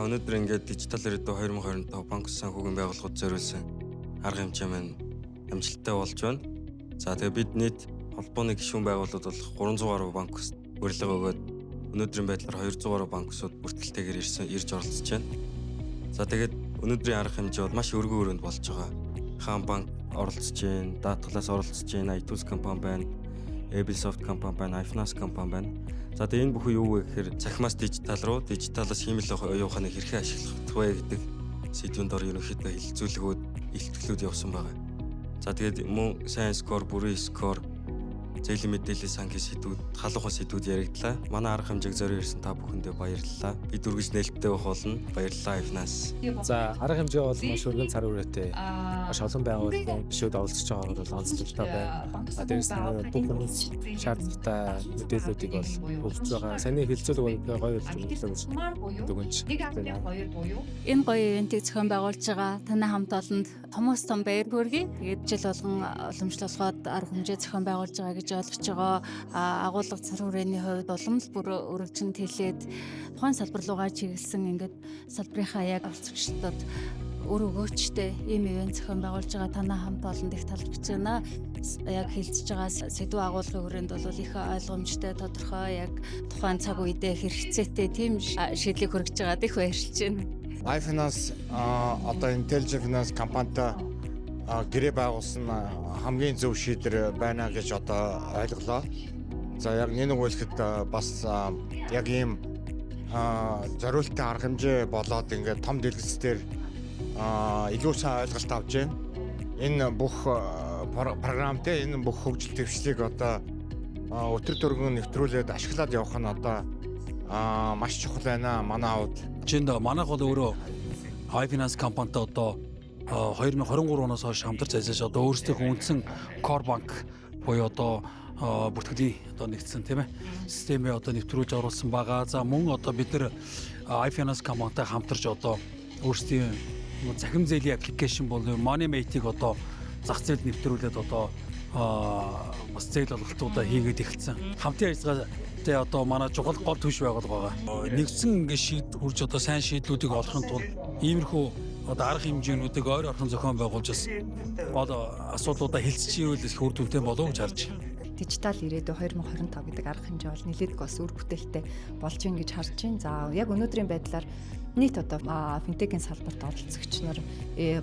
өнөөдөр ингээд дижитал ирээдүй 2025 банк санхүүгийн байгууллагууд зориулсан арга хэмжээ маань амжилттай болж байна. За тэгээ бид нийт холбооны гишүүн байгууллагууд бол 300 гаруй банк ус урилга өгөөд өнөөдрийн байдлаар 200 гаруй банк усуд бүртгэлтэйгээр ирж оролцож байна. За тэгээд өнөөдрийн арга хэмжээ бол маш өргөн өрөөнд болж байгаа. Хаан банк оролцож байна, Даатгалаас оролцож байна, iTools компани байна, Ablesoft компани байна, iFinance компани байна. За тэгээ энэ бүхэн юу вэ гэхээр цахимаас дижитал руу, дижиталаас хиймэл оюуханыг хэрхэн ашиглах вэ гэдэг сэдвийн дор ерөнхийдөө хилцүүлгүүд, илтгэлүүд явсан байгаа. За тэгээд мөн сайн скор, бүрэн скор, зээлийн мэдээллийн санхүү сэдвүүд, халуухан сэдвүүд яригдлаа. Манай арга хэмжээг зориулж ирсэн та бүхэндээ баярлалаа. Бид үргэлж нээлттэй байх болно. Баярлалаа iFinance. За арга хэмжээ бол маш өргөн цар хүрээтэй. Маш олон байгууллагын гишүүд оролцож байгаа бол онцлогтой байна. Дээрээс нь бүх хүмүүс шаардлагатай мэдээллүүдийг бол өгч байгаа. Саний хэлцүүлэг бол гоё хэлцүүлэг дүгнж. Энэ гоё ивентийг зохион байгуулж байгаа танай хамт олонд хүмүүс том баяр хүргэе. Тэгээд жил болгон уламжлалгоод арга хэмжээ зохион байгуулж байгаа гэж ойлгож байгаа. Агуулга цар хүрээний хувьд улам л бүр өргөжинд хэлээд тухайн салбар руугаа чиглэсэн ингээд салбарынхаа яг олцогчдод өр өгөөчтэй ийм ивент зохион байгуулж байгаа танай хамт олонд их талархаж байна. Яг хэлцэж байгаа сэдв агуулгын хүрээнд бол их ойлгомжтой, тодорхой, яг тухайн цаг үедээ хэрэгцээтэй тийм шийдлийг хүргэж байгаад их баярлж байна. iFinance одоо Intelligent Finance компанитай гэрээ байгуулсан хамгийн зөв шийдвэр байна гэж одоо ойлголоо. За яг нэг үгэлэхэд бас яг ийм зориултын арга хэмжээ болоод ингээд том дэлгэцээр илүү сайн ойлголт авч байна. Энэ бүх програмтэй энэ бүх хөгжил төвшлийг одоо өтөр төргөн нэвтрүүлээд ашиглаад явах нь одоо маш чухал байна манай хувьд. Чинд манайх бол өөрөө iFinance компанитай одоо 2023 оноос хойш хамтарч ажиллаж одоо өөрсдийнхөө үндсэн Core Bank буюу одоо бүртгэлийн одоо нэгдсэн тийм ээ системээ одоо нэвтрүүлж оруулсан байгаа. За мөн одоо бид нар iFinance компанитай хамтарч одоо өөрсдийн захим зээлийн аппликейшн болон MoneyMate-ийг одоо зах зээлд нэвтрүүлээд одоо бас зээл олголтуудаа хийгээд эхэлсэн. Хамтын ажиллагаатай одоо манай чухал гол түвш байгуулга байгаа. Нэгдсэн ингэ шийд хурж одоо сайн шийдлүүдийг олохын тулд иймэрхүү одоо арга хэмжээнүүдийг ойр орхон зохион байгуулж бас одоо асуудлуудаа хэлцчихвэл их үр дүнтэй болов гэж харж байна. Дижитал ирээдүй 2025 гэдэг арга хэмжээ бол нэлээд бас үр бүтээлтэй болж байна гэж харж байна. За яг өнөөдрийн байдлаар нийт одоо финтекийн салбарт оролцогч нар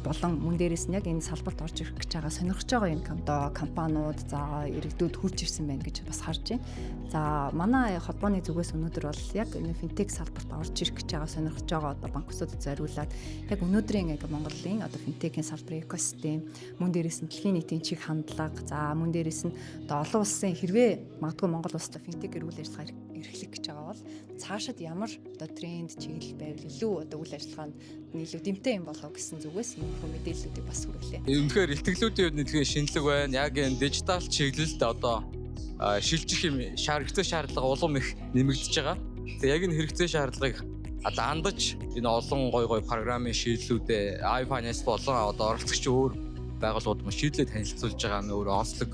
болон мөн дээрээс нь яг энэ салбарт орж ирэх гэж байгаа сонирхож байгаа энэ компаниуд за иргэдүүд хурж ирсэн байна гэж бас харж байна. За манай холбооны зүгээс өнөөдөр бол яг энэ финтек салбарт орж ирэх гэж байгаа сонирхож байгаа одоо банкусуудад зориулаад яг өнөөдрийн яг Монголын одоо финтекийн салбарын экосистем мөн дээрээс нь дэлхийн нийтийн чиг хандлага за мөн дээрээс нь одоо олон улсын хэрвээ магадгүй Монгол улсад финтек үйл ажиллагаа эрхлэх гэж байгаа бол цаашид ямар одоо тренд чиглэл байвал илүү одоо үйл ажиллагаанд илүү дэмтэй юм болов гэсэн зүгээс энэ хөө мэдээллүүдийг бас хүргэлээ. Үнэхээр ихтгэлүүдийн хувьд нэгэн шинэлэг байна. Яг энэ дижитал чиглэлд одоо шилжих юм хэрэгтэй шаардлага улам их нэмэгдэж байгаа. Тэгээ яг энэ хэрэгтэй шаардлагыг дандаж энэ олон гой програмын шийдлүүдэд iFinance болон одоо оролцогч өөр байгууллагууд маш шийдлээ танилцуулж байгаа нь өөрөө онцлог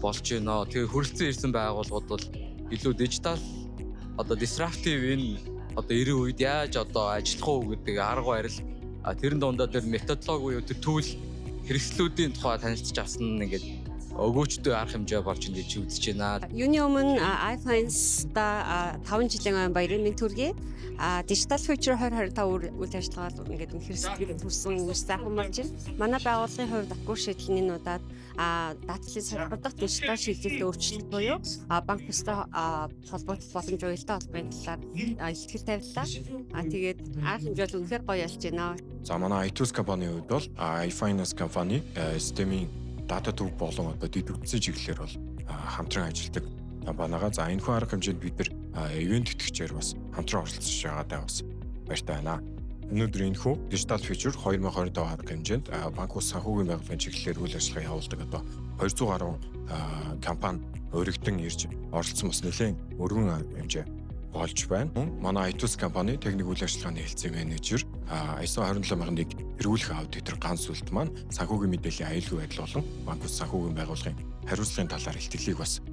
болж байна. Тэгээ хүрэлцэн ирсэн байгууллагууд бол илүү дижитал одоо disruptive энэ одоо ирэх үед яаж одоо ажиллах уу гэдэг арга барил тэрэн дундаа тэр методологи буюу тэр түүл хэрэгслүүдийн тухай танилцж авсан нэгээд өгөөчтэй арга хэмжээ болж ин гэж үзэж байна. Юуны өмнө iFinance-та 5 жилийн баярын мэнд хүргэе. Digital Future 2025 үйл ажиллагаа ингээд хэрэгсэл төрсэн сайхан болж байна. Манай байгууллагын хувьд аккур шийдлийн удаад даатгалын салбарт дижитал шийдвэрлэлд өөрчлөлт буюу банк бустай холбоотой боломж уялдаа холбооны талаар илтгэл тавилаа. Тэгээд арга хэмжээ бол үнэхээр гоё болж байна. За манай iTools компанийн хувьд бол iFinance компани системийн дата төв болон одоо дэвтгцэн чиглэлээр бол хамтран ажилладаг компанигаа. За энэ хүн арга хэмжээнд бид нар ивент тэтгэгчээр бас хамтран оролцож байгаатай бас баяртай байна. Өнөөдөр энэ хүн Digital Future 2025 арга хэмжээнд банк ус санхүүгийн байгууллагын чиглэлээр үйл ажиллагаа явуулдаг одоо 200 гаруй компани өргөдөн ирж оролцсон бас нэлээд өргөн арга хэмжээ болж байна. Манай iTools компани техник үйл ажиллагааны хэлцээ менежер ISO 27001 эргүүлэх аудитор ганц үлд маань санхүүгийн мэдээллийн аюулгүй байдал болон банк ус санхүүгийн байгууллагын хариуцлагын талаар илтгэлийг бас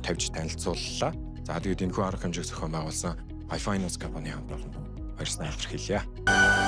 тавьж танилцууллаа. За тэгээд энэ хүү арга хэмжээг зохион байгуулсан iFinance компани хамт олон баяр санаа илэрхийлье.